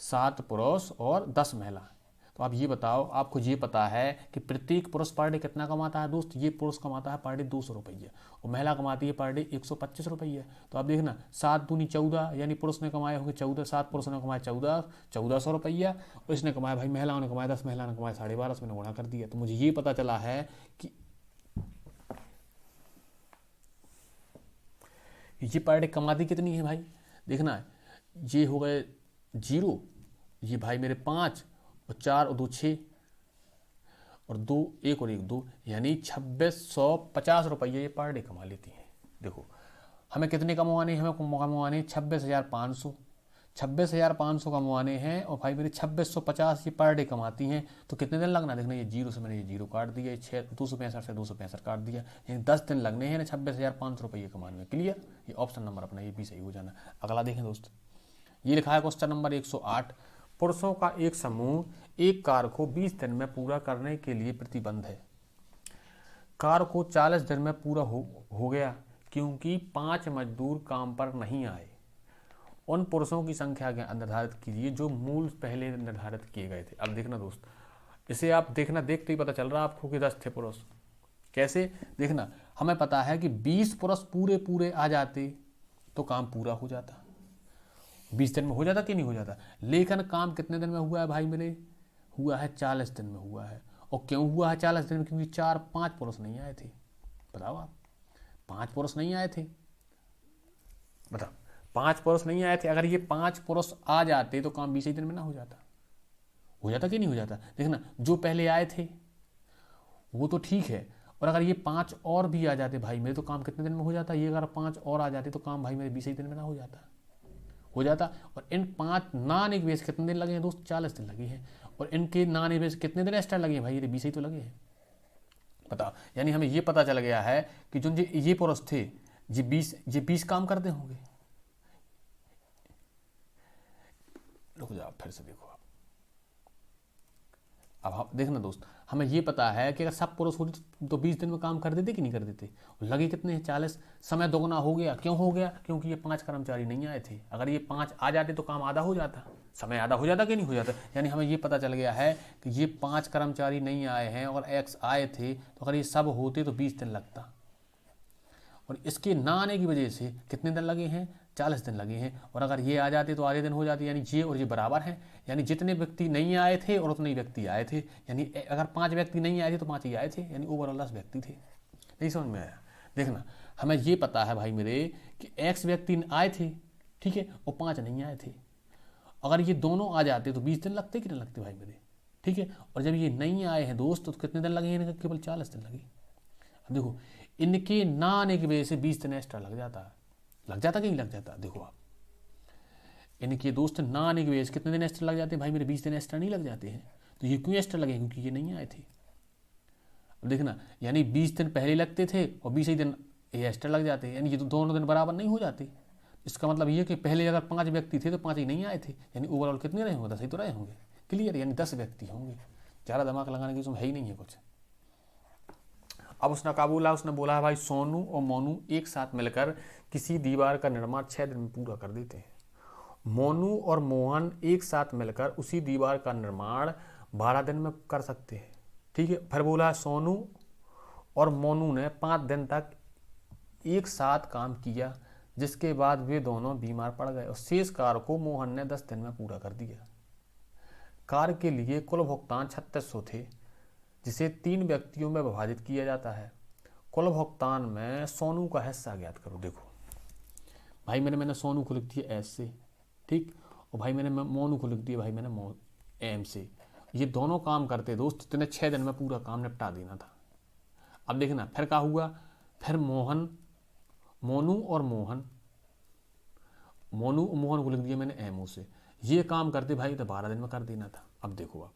7 पुरुष और 10 महिलाएं, तो आप ये बताओ, आपको ये पता है कि प्रत्येक पुरुष पर डे कितना कमाता है दोस्त, ये पुरुष कमाता है पर डे 200 रुपये और महिला कमाती है पर डे 125 रुपये। तो आप देखना 7 दूनी 14, यानी पुरुष ने कमाए होंगे 14, 7 पुरुषों ने कमाए 1400 रुपया, और इसने कमाया भाई महिलाओं ने कमाया 10, महिला ने कमाया 1250, मैंने गुणा कर दिया। तो मुझे ये पता चला है कि ये पर डे कमाती कितनी है भाई। देखना ये हो गए 0, ये भाई मेरे 5 और 4 और 2 6 और 2 1 और 1 2, यानी 2650 रुपये ये पर डे कमा लेती हैं। देखो हमें कितने कमवाने हैं, हमें कमवाने 26,500, 26,500 कमवाने हैं, और भाई मेरी 2650 ये पर डे कमाती हैं, तो कितने दिन लगना। देखना ये 0 से मैंने ये 0 काट दिया, 265 से 265 काट दिया, यानी 10 दिन लगने हैं 26,500 रुपये कमाने में। क्लियर। ये ऑप्शन नंबर अपना ये भी सही हो जाना। अगला देखें दोस्त, ये लिखा है क्वेश्चन नंबर 108, पुरुषों का एक समूह एक कार्य को 20 दिन में पूरा करने के लिए प्रतिबद्ध है। कार्य को 40 दिन में पूरा हो गया क्योंकि 5 मजदूर काम पर नहीं आए। उन पुरुषों की संख्या निर्धारित कीजिए जो मूल पहले निर्धारित किए गए थे। अब देखना दोस्त, इसे आप देखना, देखते ही पता चल रहा है आपको कि 10 थे पुरुष। कैसे देखना, हमें पता है कि 20 पुरुष पूरे आ जाते तो काम पूरा हो जाता, 20 दिन में हो जाता कि नहीं हो जाता। लेकिन काम कितने दिन में हुआ है भाई मेरे, हुआ है 40 दिन में हुआ है। और क्यों हुआ है 40 दिन में, क्योंकि 4-5 पुरुष नहीं आए थे। बताओ आप, 5 पुरुष नहीं आए थे, बताओ 5 पुरुष नहीं आए थे, अगर ये 5 पुरुष आ जाते तो काम 20 ही दिन में ना हो जाता कि नहीं हो जाता। देखना, जो पहले आए थे वो तो ठीक है, और अगर ये 5 और भी आ जाते भाई मेरे, तो काम कितने दिन में हो जाता, ये अगर 5 और आ जाते तो काम भाई मेरे 20 ही दिन में ना हो जाता। और इन 5 नॉन एक बेस कितने दिन लगे हैं दोस्त, 40 दिन लगे हैं, और इनके नॉन एक बेस कितने दिन एक्स्ट्रा लगे हैं भाई, ये 20 ही तो लगे हैं। बताओ, यानी हमें ये पता चल गया है कि जो ये पुरुष थे ये 20 काम करते होंगे। रुक जाओ, फिर से देखो अब देखना दोस्त, हमें ये पता है कि अगर सब पुरुष होते तो 20 दिन में काम कर देते कि नहीं कर देते। लगे कितने हैं, 40, समय दोगुना हो गया। क्यों हो गया, क्योंकि ये 5 कर्मचारी नहीं आए थे। अगर ये 5 आ जाते तो काम आधा हो जाता, समय आधा हो जाता कि नहीं हो जाता। यानी हमें ये पता चल गया है कि ये 5 कर्मचारी नहीं आए हैं और एक्स आए थे, तो अगर ये सब होते तो 20 दिन लगता, और इसके ना आने की वजह से कितने दिन लगे हैं, 40 दिन लगे हैं। और अगर ये आ जाते तो आधे दिन हो जाते, यानी ये और ये बराबर हैं, यानी जितने व्यक्ति नहीं आए थे और उतने ही व्यक्ति आए थे। यानी अगर 5 व्यक्ति नहीं आए थे तो 5 ही आए थे, यानी ओवरऑल 10 व्यक्ति थे। नहीं समझ में आया। देखना, हमें ये पता है भाई मेरे कि एक्स व्यक्ति आए थे, ठीक है, और 5 नहीं आए थे। अगर ये दोनों आ जाते तो 20 दिन लगते कि नहीं लगते भाई मेरे, ठीक है। और जब ये नहीं आए हैं दोस्त तो कितने दिन लगे हैं, केवल 40 दिन लगे। अब देखो, इनके ना आने की वजह से 20 दिन एक्स्ट्रा लग जाता कि नहीं लग जाता। देखो आप, इनके दोस्त ना आने की वजह से कितने दिन एक्स्ट्रा लग जाते हैं भाई मेरे, 20 दिन एक्स्ट्रा नहीं लग जाते हैं। तो ये क्यों एक्स्ट्रा लगे, क्योंकि ये नहीं आए थे। अब देखना, यानी 20 दिन पहले लगते थे और 20 ही दिन ये एक्स्ट्रा लग जाते हैं, यानी ये तो दोनों दिन बराबर नहीं हो जाते। इसका मतलब ये कि पहले अगर 5 व्यक्ति थे तो 5 ही नहीं आए थे, यानी ओवरऑल कितने रहे होंगे, 10 ही तो रहे होंगे। क्लियर, यानी 10 व्यक्ति होंगे। ज़्यादा दिमाग लगाने की है ही नहीं है कुछ। अब उसने क्या बोला, उसने बोला है भाई सोनू और मोनू एक साथ मिलकर किसी दीवार का निर्माण 6 दिन में पूरा कर देते हैं। मोनू और मोहन एक साथ मिलकर उसी दीवार का निर्माण 12 दिन में कर सकते हैं, ठीक है। फिर बोला सोनू और मोनू ने 5 दिन तक एक साथ काम किया, जिसके बाद वे दोनों बीमार पड़ गए और शेष कार्य को मोहन ने 10 दिन में पूरा कर दिया। कार्य के लिए कुल भुगतान 3600 थे, जिसे 3 व्यक्तियों में विभाजित किया जाता है। कुल भुगतान में सोनू का हिस्सा ज्ञात करो। देखो भाई मैंने सोनू को लिख दिया एस से, ठीक, और भाई मैंने मोनू को लिख दिया भाई मैंने एम से। ये दोनों काम करते दोस्त, इतने 6 दिन में पूरा काम निपटा देना था। अब देखना फिर क्या हुआ, फिर मोनू और मोहन को लिख दिया मैंने एमओ से। ये काम करते भाई तो 12 दिन में कर देना था। अब देखो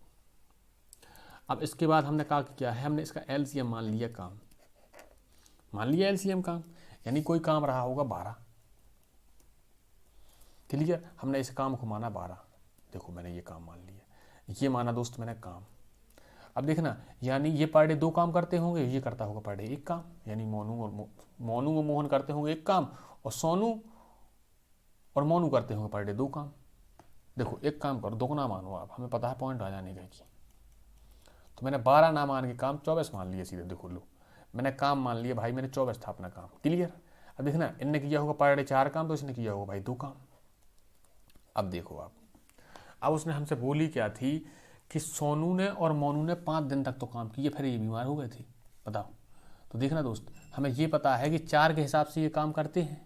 अब इसके बाद हमने क्या किया है, हमने इसका एलसीएम मान लिया एलसीएम काम, यानी कोई काम रहा होगा 12। क्लियर, हमने इस काम को माना 12। देखो मैंने ये काम मान लिया, ये माना दोस्त मैंने काम। अब देखना, यानी ये पर डे 2 काम करते होंगे, ये करता होगा पर डे 1 काम, यानी मोनू और मोहन करते होंगे 1 काम, और सोनू और मोनू करते होंगे पर डे 2 काम। देखो एक काम करो, 2 ना मानो आप, हमें पता है पॉइंट आ जाने का की। तो मैंने 12 ना मान के काम 24 मान लिया सीधे। देखो लो, मैंने काम मान लिया भाई, मैंने 24 था अपना काम। क्लियर। अब देखना, इनने किया होगा पर डे 4 काम, तो इसने किया होगा भाई 2 काम। अब देखो अब उसने हमसे बोली क्या थी कि सोनू ने और मोनू ने 5 दिन तक तो काम किए, फिर ये बीमार हो गए थे। बताओ, तो देखना दोस्त, हमें ये पता है कि 4 के हिसाब से ये काम करते हैं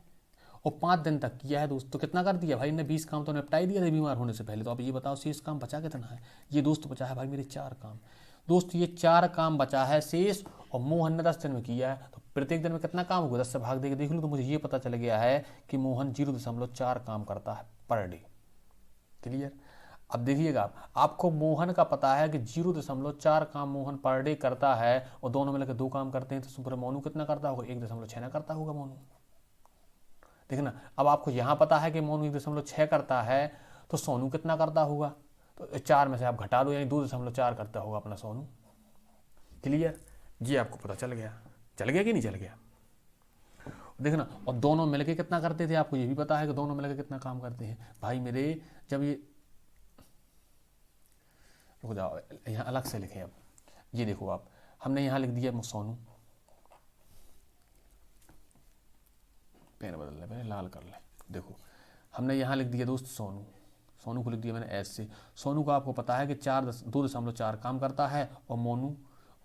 और 5 दिन तक किया है दोस्त, तो कितना कर दिया भाई ने, 20 काम तो निपटा ही दिया था बीमार होने से पहले। तो अब ये बताओ शेष काम बचा कितना है। ये दोस्त बचा है भाई मेरे 4 काम। दोस्त ये 4 काम बचा है शेष, और मोहन ने 10 दिन में किया है, तो प्रत्येक दिन में कितना काम होगा, 10 से भाग देके देख लो, तो मुझे ये पता चल गया है कि मोहन 0.4 काम करता है पर डे। क्लियर। अब देखिएगा, आपको मोहन का पता है कि 0.4 काम मोहन पर डे करता है, और दोनों मिलकर 2 काम करते हैं, तो मोनू कितना करता होगा, 1.6 ना करता होगा मोनू। देखना, अब आपको यहाँ पता है कि मोनू 1.6 करता है, तो सोनू कितना करता होगा, तो 4 में से आप घटा दो, यानी 2.4 करता होगा अपना सोनू। क्लियर, ये आपको पता चल गया कि नहीं चल गया। देखना, और दोनों मिलके कितना करते थे, आपको ये भी पता है कि दोनों मिलके कितना काम करते हैं भाई मेरे। जब ये रुक जाओ, यहाँ अलग से लिखे। अब ये देखो आप, हमने यहाँ लिख दिया सोनू, पेन बदल ले, पहले लाल कर ले। देखो हमने यहाँ लिख दिया दोस्त सोनू को लिख दिया मैंने एस से। सोनू का आपको पता है कि 2.4 काम करता है, और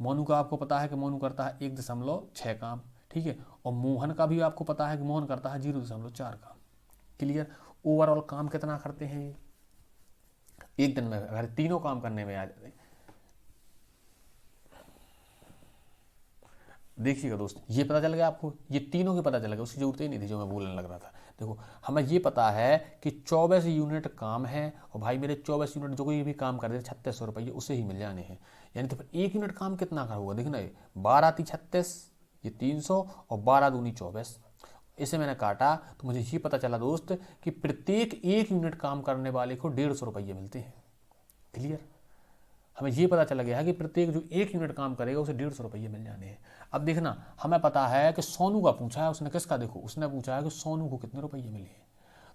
मोनू का आपको पता है कि मोनू करता है 1.6 काम, ठीक है। और मोहन का भी आपको पता है कि मोहन करता है 0.4 काम। क्लियर। ओवरऑल काम कितना करते हैं ये एक दिन में, अगर तीनों काम करने में आ जाते। देखिएगा दोस्त, ये पता चल गया आपको, ये तीनों की पता चल गया, उसकी जरूरत ही नहीं थी जो मैं बोलने लग रहा था। देखो हमें ये पता है कि 24 यूनिट काम है, और भाई मेरे 24 यूनिट जो कोई भी काम कर दे 3600 रुपये उसे ही मिल जाने हैं। यानी तो फिर एक यूनिट काम कितना का होगा, देखना ये 12 × 36 ये 300 और 12 दूनी 24। इसे मैंने काटा तो मुझे ये पता चला दोस्त कि प्रत्येक एक यूनिट काम करने वाले को 150 रुपये मिलते हैं। क्लियर। हमें ये पता चला गया है कि प्रत्येक जो एक यूनिट काम करेगा उसे 150 रुपये मिल जाने हैं। अब देखना हमें पता है कि सोनू का पूछा है, उसने किसका, देखो उसने पूछा है कि सोनू को कितने रुपये मिले हैं।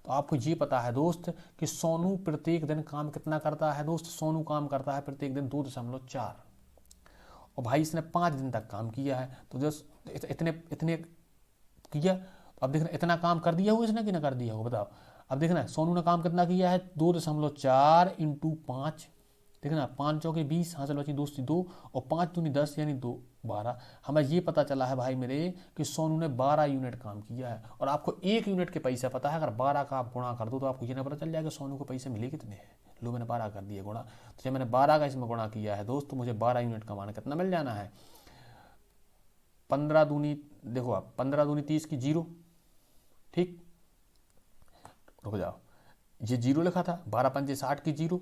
तो आपको ये पता है दोस्त कि सोनू प्रत्येक दिन काम कितना करता है दोस्त, सोनू काम करता है प्रत्येक दिन 2.4, और भाई इसने 5 दिन तक काम किया है। तो जस्ट इतने इतने किया, तो अब देखना इतना काम कर दिया हो इसने कि ना कर दिया हो, बताओ। अब देखना सोनू ने काम कितना किया है, 2.4 × 5, देखना 5 चौके 20, हासिल बची दोस्ती 2, और 5 दूनी 10 यानी 2 12। हमें ये पता चला है भाई मेरे कि सोनू ने 12 यूनिट काम किया है। और आपको एक यूनिट के पैसे पता है, अगर 12 का आप गुणा कर दो तो आपको ये ना पता चल जाएगा सोनू को पैसे मिले कितने हैं। लो मैंने 12 कर दिया गुणा, तो जब मैंने 12 का इसमें गुणा किया है दोस्त, तो मुझे 12 यूनिट कमाना कितना मिल जाना है, 15 दूनी, देखो आप 15 दूनी 30 की 0, ठीक, रुक जाओ, ये 0 लिखा था, 12 पंजे 60 की 0,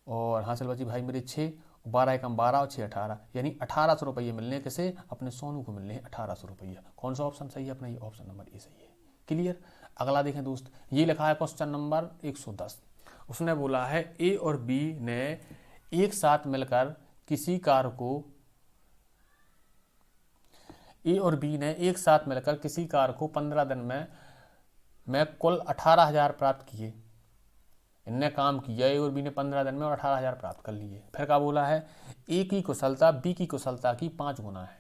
और हासिल बची भाई मेरे 6, 12 एकम 12 और 6 18, यानी 1800 रुपये मिलने किसे, अपने सोनू को मिलने हैं 1800 रुपये। कौन सा ऑप्शन सही है अपना, ये ऑप्शन नंबर ए सही है। क्लियर। अगला देखें दोस्त, ये लिखा है क्वेश्चन नंबर 110। उसने बोला है ए और बी ने एक साथ मिलकर किसी कार को, ए और बी ने एक साथ मिलकर किसी कार को 15 दिन में कुल 18,000 प्राप्त किए। इनने काम किया ए और बी ने 15 दिन में और 18,000 प्राप्त कर लिए। फिर क्या बोला है, ए की कुशलता बी की कुशलता की 5 गुना है,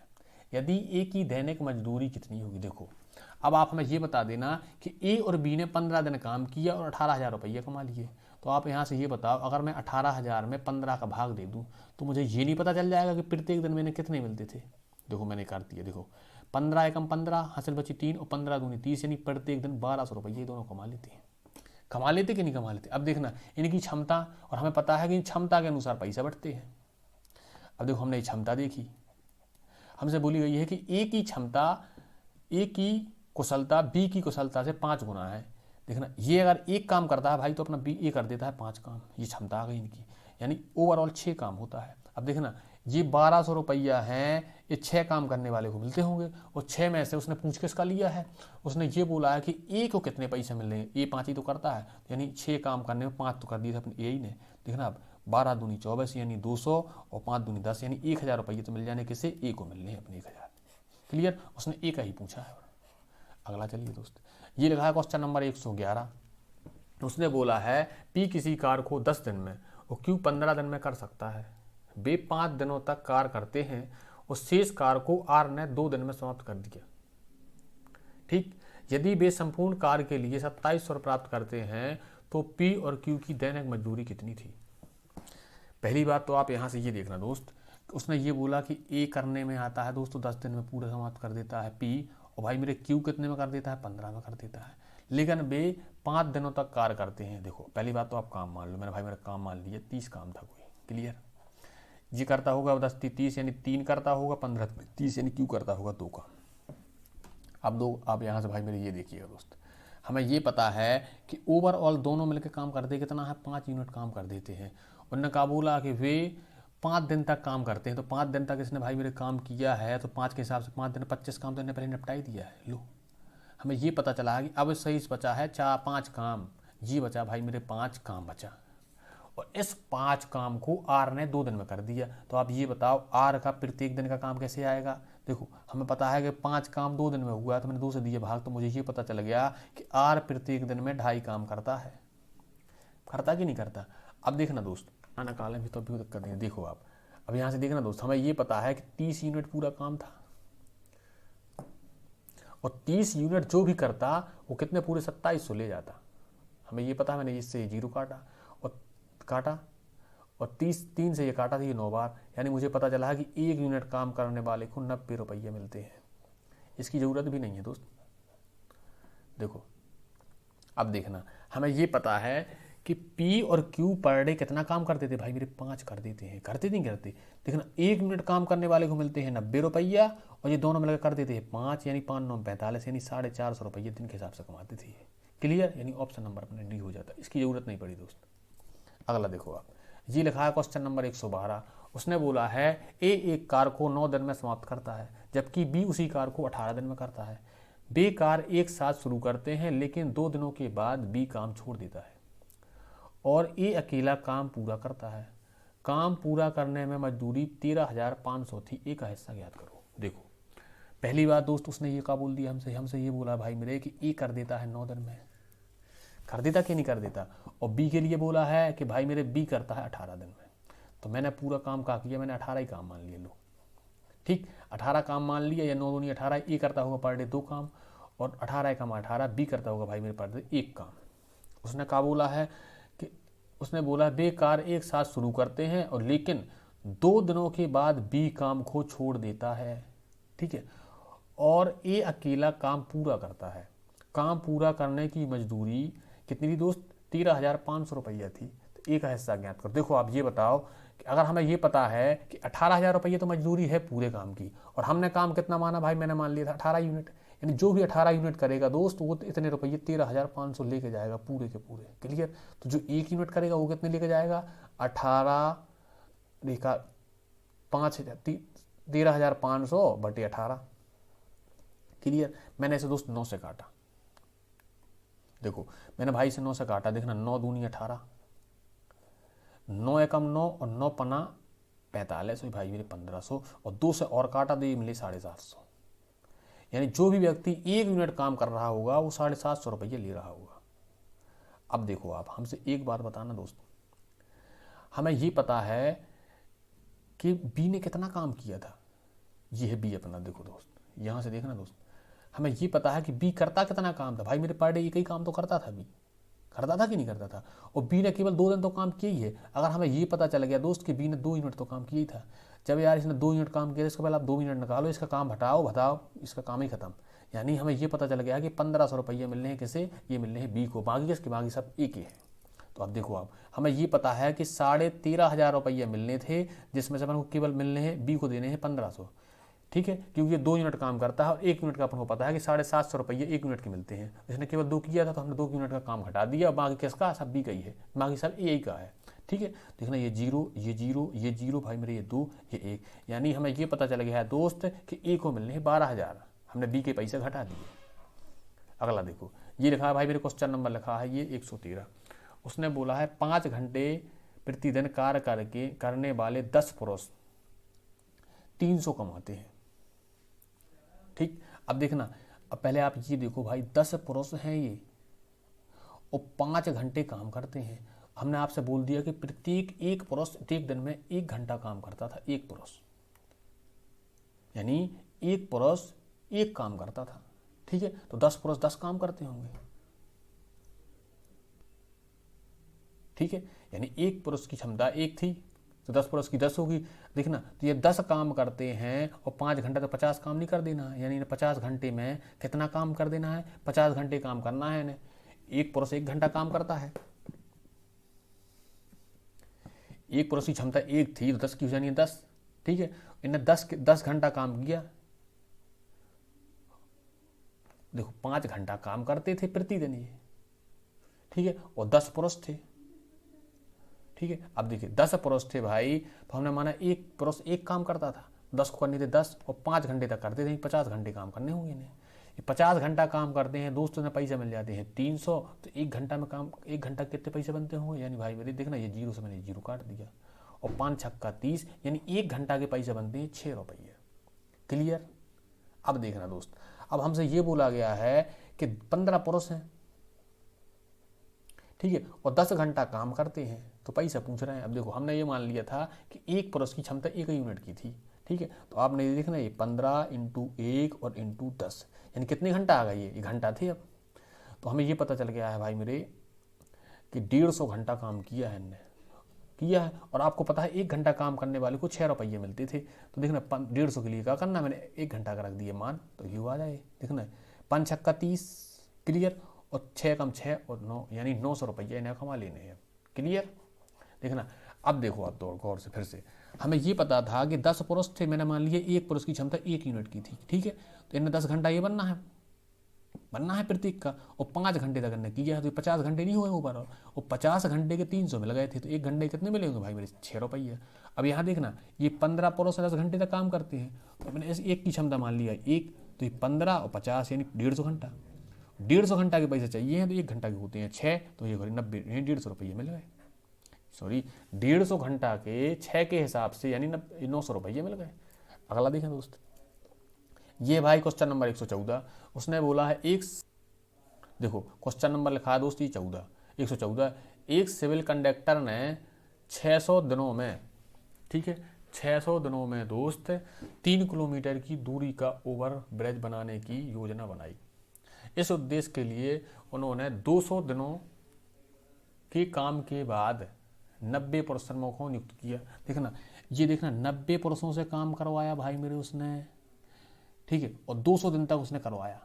यदि ए की दैनिक मजदूरी कितनी होगी। देखो अब आप हमें ये बता देना कि ए और बी ने 15 दिन काम किया और 18,000 रुपये कमा लिए। तो आप यहाँ से ये बताओ, अगर मैं 18,000 में 15 का भाग दे दूँ तो मुझे ये नहीं पता चल जाएगा कि प्रत्येक दिन मैंने कितने मिलते थे। देखो मैंने कर दिया, देखो 15 एकम 15, हासिल बची 3, और 15 दूनी 30, यानी प्रत्येक दिन 1200 रुपये दोनों कमा लेते हैं। कमा लेते कि नहीं कमा लेते। अब देखना इनकी क्षमता, और हमें पता है कि इन क्षमता के अनुसार पैसा बढ़ते हैं। अब देखो हमने ये क्षमता देखी, हमसे बोली गई है कि ए की क्षमता, ए की कुशलता बी की कुशलता से 5 गुना है। देखना ये अगर एक काम करता है भाई तो अपना बी ए कर देता है 5 काम, ये क्षमता आ गई इनकी, यानी ओवरऑल 6 काम होता है। अब देखना ये 1200 रुपया हैं, ये 6 काम करने वाले को मिलते होंगे, और 6 में से उसने पूछ किसका लिया है, उसने ये बोला है कि ए को कितने पैसे मिल रहे हैं, ए 5 ही तो करता है, यानी 6 काम करने में 5 तो कर दिए थे अपने ए ही ने। देखना अब 12 दूनी 24 यानी 200, और 5 दूनी 10 यानी 1000 रुपये तो मिल जाने किसे, ए को मिलने हैं अपने 1000। क्लियर। उसने ए का ही पूछा है। अगला चलिए दोस्त, ये लिखा है क्वेश्चन नंबर 111। उसने बोला है पी किसी कार को 10 दिन में और क्यू 15 दिन में कर सकता है। वे 5 दिनों तक कार करते हैं और शेष कार को आर ने 2 दिन में समाप्त कर दिया। ठीक, यदि वे संपूर्ण कार के लिए 2700 प्राप्त करते हैं तो पी और क्यू की दैनिक मजदूरी कितनी थी। पहली बात तो आप यहाँ से ये देखना दोस्त, उसने ये बोला कि ए करने में आता है दोस्तों 10 दिन में पूरा समाप्त कर देता है पी, और भाई मेरे क्यू कितने में कर देता है, 15 में कर देता है, लेकिन वे 5 दिनों तक कार्य करते हैं। देखो पहली बात तो आप काम मान लो, मैंने भाई मेरा काम मान लिया 30 काम था कोई। क्लियर। ये करता होगा 10 30 यानी 3 करता होगा, 15 30 यानी क्यू करता होगा 2 काम। अब दो आप यहाँ से भाई मेरे ये देखिएगा दोस्त, हमें ये पता है कि ओवरऑल दोनों मिलकर काम करते कितना है, 5 यूनिट काम कर देते हैं। उन्होंने कहा बोला कि वे 5 दिन तक काम करते हैं, तो 5 दिन तक इसने भाई मेरे काम किया है, तो 5 के हिसाब से 5 दिन 25 काम तो इन्हें पहले निपटा ही दिया है। लो हमें ये पता चला है कि अब सही से बचा है 4-5 काम, ये बचा भाई मेरे 5 काम बचा, और इस 5 काम को आर ने 2 दिन में कर दिया। तो आप ये बताओ आर का प्रत्येक दिन का काम कैसे आएगा। देखो हमें पता है कि 5 काम 2 दिन में हुआ, तो मैंने 2 से दिए भाग, तो मुझे ये पता चल गया कि आर प्रत्येक दिन में 2.5 काम करता है। करता कि नहीं करता। अब देखना दोस्त, आना काले भी तो अभी तक कर देंगे। देखो आप अब यहाँ से देखना दोस्त, हमें ये पता है कि 30 यूनिट पूरा काम था, और 30 यूनिट जो भी करता वो कितने पूरे 2700 ले जाता। हमें ये पता है, मैंने इससे 0 काटा और 3 से ये काटा था, ये 9 बार, यानी मुझे पता चला है कि 1 यूनिट काम करने वाले को 90 रुपये मिलते हैं। इसकी ज़रूरत भी नहीं है दोस्त। देखो अब देखना, हमें ये पता है कि P और Q पर डे कितना काम कर देते भाई मेरे, 5 कर देते हैं, करते नहीं करते। देखना 1 मिनट काम करने वाले को मिलते हैं 90 रुपया, और ये दोनों मिलकर कर देते हैं 5, यानी 5 9 45, यानी 450 रुपये दिन के हिसाब से कमाते थे। क्लियर, यानी ऑप्शन नंबर अपने डी हो जाता है, इसकी ज़रूरत नहीं पड़ी दोस्त। अगला देखो आप, ये लिखा है क्वेश्चन नंबर 112। उसने बोला है ए एक कार को 9 दिन में समाप्त करता है, जबकि बी उसी कार को 18 दिन में करता है। बे कार एक साथ शुरू करते हैं, लेकिन 2 दिनों के बाद बी काम छोड़ देता है और ए अकेला काम पूरा करता है। काम पूरा करने में मजदूरी 13,500 थी, ए का हिस्सा ज्ञात करो। देखो पहली बात दोस्त, उसने ये क्या बोल दिया हमसे ये बोला भाई मेरे कि ए कर देता है 9 दिन में, कर देता कि नहीं कर देता, और बी के लिए बोला है कि भाई मेरे बी करता है 18 दिन में। तो मैंने पूरा काम क्या किया, मैंने 18 ही काम मान लिया। लो ठीक, 18 काम मान लिया, या 9 दूनी 18, ए करता होगा पर डे 2 काम, और 18 कमा 18 बी करता होगा भाई मेरे पर डे 1 काम। उसने क्या बोला है कि उसने बोला बेकार एक साथ शुरू करते हैं और लेकिन 2 दिनों के बाद बी काम को छोड़ देता है, ठीक है, और ए अकेला काम पूरा करता है। काम पूरा करने की मजदूरी कितनी थी दोस्त, 13,500 रुपया थी। तो ए का हिस्सा ज्ञात करो। देखो आप ये बताओ कि अगर हमें ये पता है कि 18,000 रुपये तो मजदूरी है पूरे काम की, और हमने काम कितना माना भाई, मैंने मान लिया था 18 यूनिट, यानी जो भी 18 यूनिट करेगा दोस्त वो इतने रुपये 13,500 लेके जाएगा पूरे के पूरे। क्लियर, तो जो 1 यूनिट करेगा वो कितने लेके जाएगा, 18 देखा 13,500 बटे 18। क्लियर, मैंने इसे दोस्त 9 से काटा। देखो मैंने भाई से 9 से काटा, देखना 9 दूनी 18, 9 एकम 9 और 9 पना 45, भाई मेरे 1500, और 2 से और काटा तो ये मिले 750। यानी जो भी व्यक्ति 1 यूनिट काम कर रहा होगा वो 750 रुपये ले रहा होगा। अब देखो आप हमसे एक बात बताना दोस्त, हमें ये पता है कि बी ने कितना काम किया था, ये है बी अपना। देखो दोस्त यहाँ से देखना दोस्त, हमें ये पता है कि बी करता कितना काम था, भाई मेरे पर डे एक ही काम तो करता था, बी करता था कि नहीं करता था, और बी ने केवल 2 दिन तो काम किया ही है। अगर हमें ये पता चल गया दोस्त कि बी ने 2 यूनिट तो काम किया ही था, जब यार इसने 2 यूनिट काम किया, इसके पहले आप 2 मिनट निकालो, इसका काम हटाओ बताओ, इसका काम ही खत्म। यानी हमें ये पता चल गया कि 1500 रुपये मिलने हैं किसे, ये मिलने हैं बी को, बाकी किसके, बाकी सब एक ही है। तो अब देखो आप हमें ये पता है कि 13,500 रुपये मिलने थे, जिसमें से अपन को केवल मिलने हैं बी को देने हैं 1500, ठीक है, क्योंकि ये 2 यूनिट काम करता है और 1 यूनिट का अपन को पता है कि 750 रुपये 1 यूनिट के मिलते हैं। इसने केवल 2 किया था तो हमने 2 यूनिट का काम हटा दिया, बाकी किसका, सब बी का ही है, बाकी सब ए का है। ठीक है, देखना ये 0 ये 0 ये 0, भाई मेरे ये 2 ये 1, यानी हमें ये पता चल गया है दोस्त कि ए को मिलने हैं 12,000, हमने बी के पैसे घटा दिए। अगला देखो ये लिखा है भाई मेरे क्वेश्चन नंबर लिखा है ये 113। उसने बोला है 5 घंटे प्रतिदिन कार्य करने वाले 10 पुरुष 300 कमाते हैं। ठीक, अब देखना, अब पहले आप ये देखो भाई 10 पुरुष हैं ये और 5 घंटे काम करते हैं। हमने आपसे बोल दिया कि प्रत्येक एक पुरुष एक दिन में 1 घंटा काम करता था, एक पुरुष, यानी एक पुरुष 1 काम करता था। ठीक है, तो 10 पुरुष 10 काम करते होंगे। ठीक है, यानी एक पुरुष की क्षमता 1 थी तो 10 पुरुष की 10 होगी। देखना, तो ये 10 काम करते हैं और 5 घंटा तो 50 काम नहीं कर देना है, यानी 50 घंटे में कितना काम कर देना है, 50 घंटे काम करना है इन्हें। एक पुरुष 1 घंटा काम करता है, एक पुरुष की क्षमता 1 थी तो 10 की हो जानी है 10। ठीक है, इन्हें 10 घंटा काम किया। देखो 5 घंटा काम करते थे प्रतिदिन ये, ठीक है, और 10 पुरुष थे। ठीक है, अब देखिए 10 पुरुष थे भाई, तो हमने माना एक पुरुष 1 काम करता था, 10 को करने थे 10 और 5 घंटे तक करते थे, 50 घंटे काम करने होंगे इन्हें। 50 घंटा काम करते हैं दोस्तों, ने पैसे मिल जाते हैं 300, तो 1 घंटा में काम, 1 घंटा कितने पैसे बनते होंगे, यानी भाई मेरे देखना ये 0 से मैंने 0 काट दिया, और 5 छक्का 30, यानी 1 घंटा के पैसे बनते हैं 6 रुपये। क्लियर, अब देखना दोस्त, अब हमसे ये बोला गया है कि 15 पुरुष हैं, ठीक है, और 10 घंटा काम करते हैं तो पैसा पूछ रहे हैं। अब देखो हमने ये मान लिया था कि एक पुरुष की क्षमता 1 यूनिट की थी। ठीक है, तो आपने ये देखना, ये 15 × 1 और × 10, यानी कितने घंटा आ गए, ये घंटा थे। अब तो हमें ये पता चल गया है भाई मेरे कि 150 घंटा काम किया है इनने। किया है। और आपको पता है 1 घंटा काम करने वाले को 6 रुपये मिलते थे। तो देखना 150 के लिए क्या करना, मैंने 1 घंटा का रख दिया मान, तो ये आ जाए। देखना 5 छक्का 30, क्लियर। और 6 कम 6 और 9 यानी 900 रुपये इन्हें कमा लेने हैं, क्लियर। देखना अब देखो आप तो गौर से फिर से, हमें ये पता था कि 10 पुरुष थे, मैंने मान लिया एक पुरुष की क्षमता 1 यूनिट की थी, ठीक है। तो इन्हें 10 घंटा ये बनना है प्रत्येक का, और 5 घंटे तक इन्हें किया है, तो 50 घंटे नहीं हुए ऊपर। और 50 घंटे के 300 मिल गए थे, तो 1 घंटे कितने मिले होंगे भाई मेरे, 6 रुपये। अब यहाँ देखना ये 15 पुरुष 10 घंटे तक काम करते हैं, तो मैंने इस एक की क्षमता मान लिया एक, तो ये 15 और 50 यानी 150 घंटा। 150 घंटा के पैसे चाहिए हैं, तो 1 घंटा के होते हैं 6, तो ये 90 150 रुपये मिल गए। सॉरी 150 घंटा के 6 के हिसाब से यानी 900 रुपये मिल गए। अगला देखें दोस्त, ये भाई क्वेश्चन नंबर 114, उसने बोला है देखो क्वेश्चन नंबर लिखा है दोस्त ये 114, एक सिविल कंडक्टर ने 600 दिनों में, ठीक है 600 दिनों में दोस्त 3 किलोमीटर की दूरी का ओवर ब्रिज बनाने की योजना बनाई। इस उद्देश्य के लिए उन्होंने 200 दिनों के काम के बाद 90 परिश्रमों को नियुक्त किया। देखना 90 पुरुषों से काम करवाया भाई मेरे उसने, ठीक है, और 200 दिन तक उसने करवाया।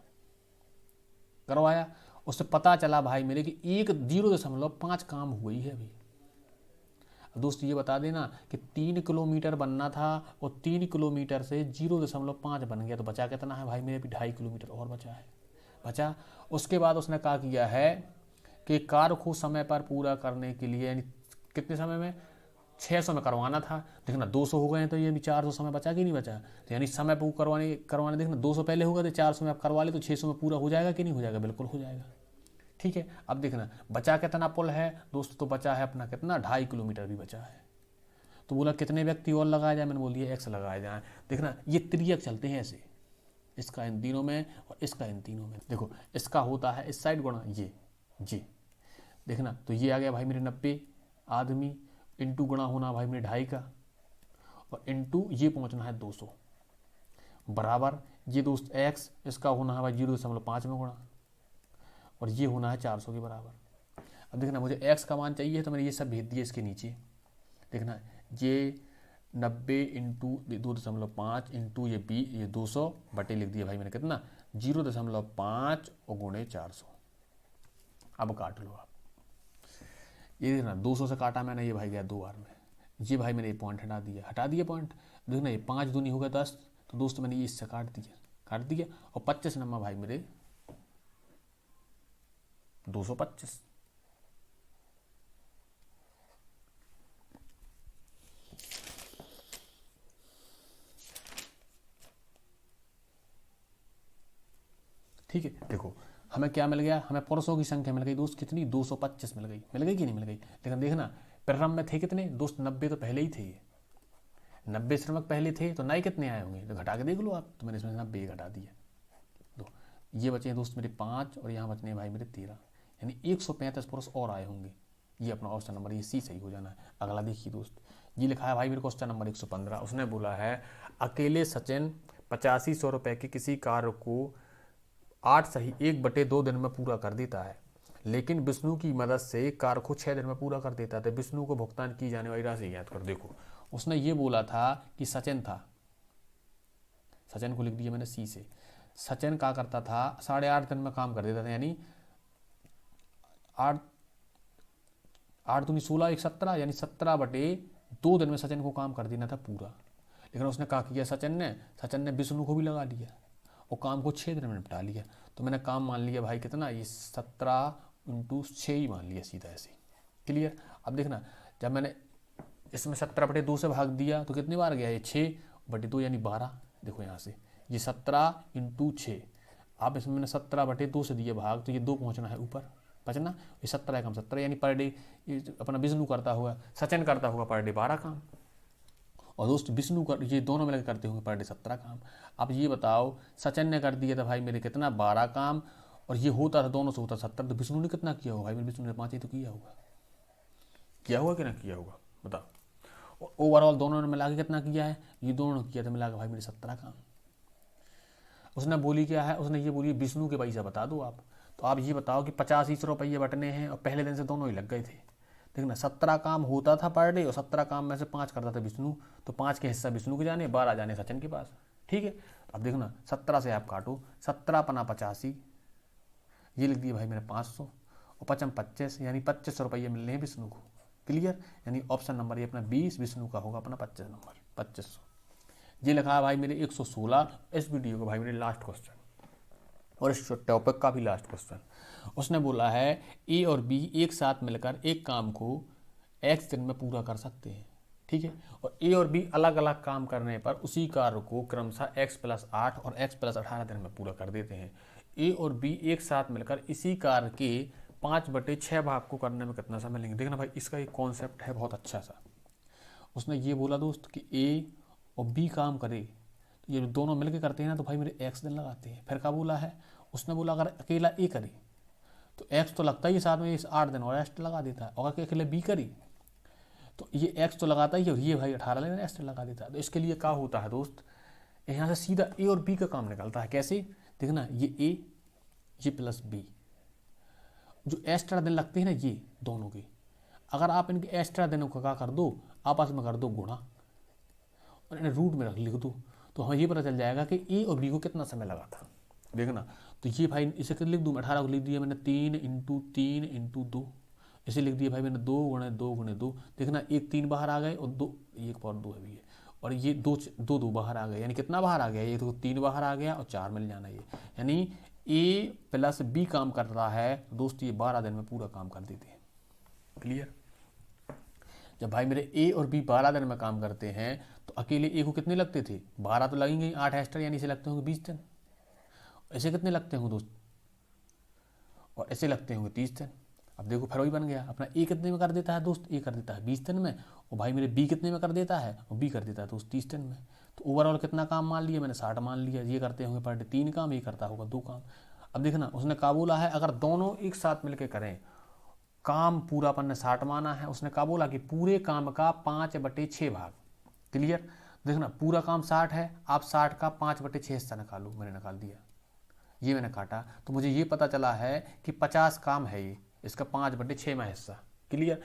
उससे पता चला भाई मेरे कि 0.5 काम हुई है अभी। दोस्त ये बता देना कि 3 किलोमीटर बनना था और 3 किलोमीटर से 0.5 बन गया, तो बचा कितना है भाई मेरे, भी 2.5 किलोमीटर और बचा। उसके बाद उसने कहा किया है कि कार्य को समय पर पूरा करने के लिए, यानी कितने समय में, 600 में करवाना था। देखना 200 हो गए हैं, तो ये 400 समय बचा कि नहीं बचा, तो यानी समय पूरा करवाने देखना 200 पहले होगा, तो 400 में आप करवा ले तो 600 में पूरा हो जाएगा कि नहीं हो जाएगा, बिल्कुल हो जाएगा, ठीक है। अब देखना बचा कितना पुल है दोस्तों, तो बचा है अपना कितना 2.5 किलोमीटर भी बचा है। तो बोला कितने व्यक्ति और लगाए जाए, मैंने बोलिए X लगाए जाए। देखना ये त्रियक चलते हैं ऐसे, इसका इन तीनों में और इसका इन तीनों में। देखो इसका होता है इस साइड गुणा ये देखना, तो ये आ गया भाई मेरे 90 आदमी, इंटू गुणा होना भाई मेरे 2.5 का, और इंटू ये पहुंचना है 200, बराबर ये दोस्त X, इसका होना है भाई 0.5 में गुणा, और ये होना है 400 के बराबर। अब देखना मुझे X का मान चाहिए, तो मैंने ये सब भेज दिया इसके नीचे। देखना ये 90 इंटू 2.5 इंटू ये 200 बटे लिख दिया भाई मैंने कितना 0.5 और गुणे 400। अब काट लो आप, ये देखना 200 से काटा मैंने, ये भाई गया 2 बार में, ये भाई मैंने ये पॉइंट हटा दिया पॉइंट। देखना ये 5 दूनी हो गया 10, तो दोस्त मैंने ये इससे काट दिया, और 25 नंबर भाई मेरे 225। ठीक है, देखो हमें क्या मिल गया, हमें पुरुषों की संख्या मिल गई दोस्त कितनी 225 मिल गई कि नहीं मिल गई। लेकिन देखना प्रारंभ में थे कितने दोस्त 90 तो पहले ही थे, 90 श्रमिक पहले थे, तो नए कितने आए होंगे, तो घटा के देख लो आप, तो मैंने इसमें 90 घटा दिया। दो ये बचे दोस्त मेरे 5 और यहाँ बचने भाई मेरे 13, यानी 135 पुरुष और आए होंगे। ये अपना ऑप्शन नंबर ये सी सही हो जाना है। अगला देखिए दोस्त, ये लिखा है भाई मेरे क्वेश्चन नंबर 115, उसने बोला है अकेले सचिन 8500 रुपये के किसी कार्य को 8 सही 1/2 दिन में पूरा कर देता है, लेकिन विष्णु की मदद से कार्य को 6 दिन में पूरा कर देता है, तो विष्णु को भुगतान की जाने वाली राशि याद कर। देखो उसने ये बोला था कि सचिन को लिख दिया मैंने सी से। सचिन क्या करता था 8.5 दिन में काम कर देता था, यानी 8 दूनी 16 1 17, यानी 17/2 दिन में सचिन को काम कर देना था पूरा। लेकिन उसने क्या किया सचिन ने विष्णु को भी लगा लिया और काम को 6 दिन में निपटा लिया। तो मैंने काम मान लिया भाई कितना, ये 17 × 6 ही मान लिया सीधा ऐसे, क्लियर। अब देखना जब मैंने इसमें 17/2 से भाग दिया तो कितनी बार गया, ये 6/2 यानी 12। देखो यहाँ से ये 17 × 6, अब इसमें मैंने 17/2 से दिए भाग, तो ये 2 पहुँचना है ऊपर बचना, ये 17 कम 17 यानी पर डे अपना विष्णु करता हुआ, सचिन करता होगा पर डे 12 काम, और दोस्त विष्णु कर ये दोनों मिलकर करते होंगे पर डे 17 काम। अब ये बताओ सचिन ने कर दिया था भाई मेरे कितना 12 काम, और ये होता था दोनों से होता 70, तो विष्णु ने कितना किया होगा भाई मेरे, विष्णु ने 5 ही तो किया होगा कि ना किया होगा बताओ। ओवरऑल दोनों ने मिला के कितना किया है, ये दोनों किया था मिला के भाई मेरे 17 काम। उसने बोली क्या है, उसने ये बोली विष्णु के पैसा बता दो आप। तो आप ये बताओ कि 85 रुपये बटने हैं और पहले दिन से दोनों ही लग गए थे। देखना 17 काम होता था पर डे और 17 काम में से 5 करता था विष्णु, तो 5 के हिस्सा विष्णु के जाने, 12 जाने सचिन के पास। ठीक है, अब देखना 17 से आप काटो, 17 पना 85, ये लिख दिया भाई मैंने 500, और 55 25, यानी 2500 रुपये मिलने हैं विष्णु को। क्लियर, यानी ऑप्शन नंबर ये अपना 20, विष्णु का होगा अपना 25 नंबर 2500। ये लिखा है भाई मेरे 116 इस वीडियो का भाई मेरे लास्ट क्वेश्चन, और इस टॉपिक का भी लास्ट क्वेश्चन। उसने बोला है ए और बी एक साथ मिलकर एक काम को एक्स दिन में पूरा कर सकते हैं। ठीक है, और ए और बी अलग अलग काम करने पर उसी कार्य को क्रमशः x+8 और x+18 दिन में पूरा कर देते हैं। ए और बी एक साथ मिलकर इसी कार्य के 5/6 भाग को करने में कितना समय लेंगे। देखना भाई इसका एक कॉन्सेप्ट है बहुत अच्छा सा। उसने ये बोला दोस्त कि ए और बी काम करे, तो ये दोनों मिलकर करते हैं ना, तो भाई मेरे एक्स दिन लगाते हैं। फिर क्या बोला है, उसने बोला अगर अकेला ए करे तो एक्स तो लगता ही साथ में इस 8 दिन और एक्स्ट्रा लगा देता है, और अगर अकेले बी करी तो ये एक्स तो लगाता ही है और ये भाई 18 दिन एक्स्ट्रा लगा देता है। तो इसके लिए क्या होता है दोस्त, यहाँ से सीधा ए और बी का काम निकलता है। कैसे, देखना ये ए ये प्लस बी, जो एक्स्ट्रा दिन लगते हैं ना ये दोनों के, अगर आप इनके एक्स्ट्रा दिनों का क्या कर दो, आपस में कर दो गुणा और इन्हें रूट में लिख दो, तो हमें ये पता चल जाएगा कि ए और बी को कितना समय लगा था। देखना, तो ये भाई इसे लिख दूँ, 18 को लिख दिया मैंने 3 × 3 × 2, इसे लिख दिया भाई मैंने 2 × 2 × 2। देखना एक 3 बाहर आ गए और 2 1 और 2 है भी है, और ये 2 बाहर आ गए, यानी कितना बाहर आ गया, ये तो 3 बाहर आ गया और 4 मिल जाना ये, यानी ए प्लस बी काम कर रहा है दोस्त, ये 12 दिन में पूरा काम कर देते हैं। क्लियर, जब भाई मेरे ए और बी 12 दिन में काम करते हैं तो अकेले ए को कितने लगते थे, 12 तो लगेंगे 8 एक्स्ट्रा, यानी इसे लगते होंगे 20 दिन। ऐसे कितने लगते होंगे दोस्त, और ऐसे लगते होंगे 30 दिन। अब देखो फिर वही बन गया अपना, ए कितने में कर देता है दोस्त, ए कर देता है 20 दिन में, और भाई मेरे बी कितने में कर देता है, और बी कर देता है दोस्त 30 दिन में। तो ओवरऑल कितना काम मान लिया मैंने, 60 मान लिया। ये करते होंगे पर डे 3 काम, ये करता होगा 2 काम। अब देखना उसने क्या बोला है, अगर दोनों एक साथ मिलकर करें काम पूरा अपन ने 60 माना है, उसने क्या बोला कि पूरे काम का 5/6 भाग। क्लियर, देखना पूरा काम 60 है, आप 60 का 5/6 हिस्सा निकालो, मैंने निकाल दिया, ये मैंने काटा, तो मुझे ये पता चला है कि 50 काम है ये, इसका 5/6 में हिस्सा। क्लियर,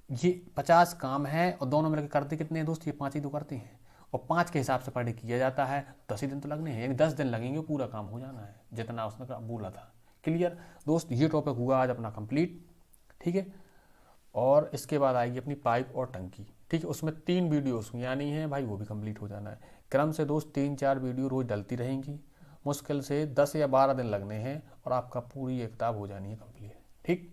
ये 50 काम है और दोनों मिलकर करते कितने हैं दोस्त, ये 5 ही तो करते हैं, और 5 के हिसाब से पर डे किया जाता है, 10 ही दिन तो लगने हैं, यानी 10 दिन लगेंगे पूरा काम हो जाना है जितना उसने बोला था। क्लियर दोस्त, ये टॉपिक हुआ आज अपना कंप्लीट। ठीक है, और इसके बाद आएगी अपनी पाइप और टंकी। ठीक है, उसमें 3 वीडियोस यानी है भाई, वो भी कंप्लीट हो जाना है। क्रम से दोस्त 3-4 वीडियो रोज डलती रहेंगी, मुश्किल से 10 या 12 दिन लगने हैं और आपका पूरी एक किताब हो जानी है कंप्लीट। ठीक।